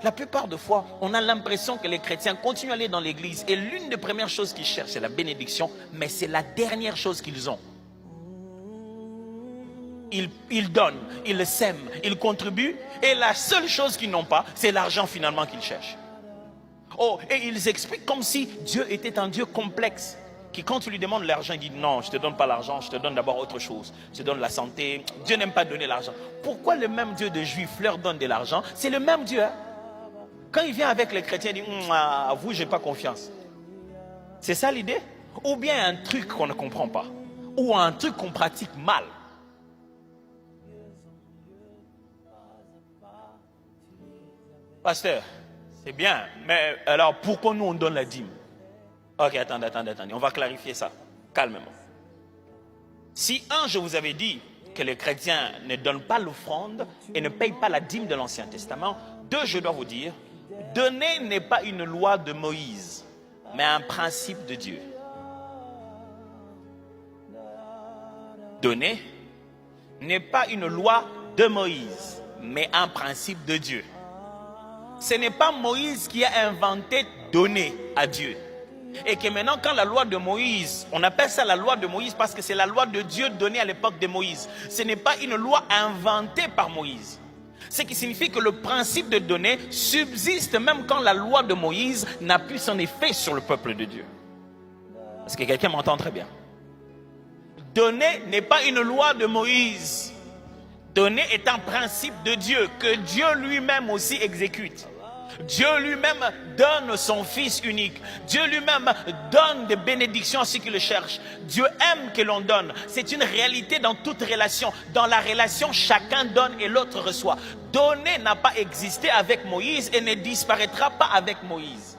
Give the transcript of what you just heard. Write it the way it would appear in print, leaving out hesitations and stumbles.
La plupart des fois, on a l'impression que les chrétiens continuent à aller dans l'église et l'une des premières choses qu'ils cherchent, c'est la bénédiction, mais c'est la dernière chose qu'ils ont. Ils donnent, ils sèment, ils contribuent et la seule chose qu'ils n'ont pas, c'est l'argent finalement qu'ils cherchent. Oh, et ils expliquent comme si Dieu était un Dieu complexe, qui quand tu lui demandes l'argent, il dit non, je ne te donne pas l'argent, je te donne d'abord autre chose. Je te donne la santé. Dieu n'aime pas donner l'argent. Pourquoi le même Dieu des Juifs leur donne de l'argent? C'est le même Dieu. Hein? Quand il vient avec les chrétiens, il dit à vous, je n'ai pas confiance. C'est ça l'idée? Ou bien un truc qu'on ne comprend pas, ou un truc qu'on pratique mal. Pasteur, c'est bien, mais alors pourquoi nous on donne la dîme? Ok, attendez, on va clarifier ça, calmement. Si je vous avais dit que les chrétiens ne donnent pas l'offrande et ne payent pas la dîme de l'Ancien Testament, je dois vous dire, donner n'est pas une loi de Moïse, mais un principe de Dieu. Donner n'est pas une loi de Moïse, mais un principe de Dieu. Ce n'est pas Moïse qui a inventé donner à Dieu. Et que maintenant, quand la loi de Moïse, on appelle ça la loi de Moïse parce que c'est la loi de Dieu donnée à l'époque de Moïse. Ce n'est pas une loi inventée par Moïse. Ce qui signifie que le principe de donner subsiste même quand la loi de Moïse n'a plus son effet sur le peuple de Dieu. Est-ce que quelqu'un m'entend très bien? Donner n'est pas une loi de Moïse. Donner est un principe de Dieu que Dieu lui-même aussi exécute. Dieu lui-même donne son Fils unique. Dieu lui-même donne des bénédictions à ceux qui le cherchent. Dieu aime que l'on donne. C'est une réalité dans toute relation. Dans la relation, chacun donne et l'autre reçoit. Donner n'a pas existé avec Moïse et ne disparaîtra pas avec Moïse.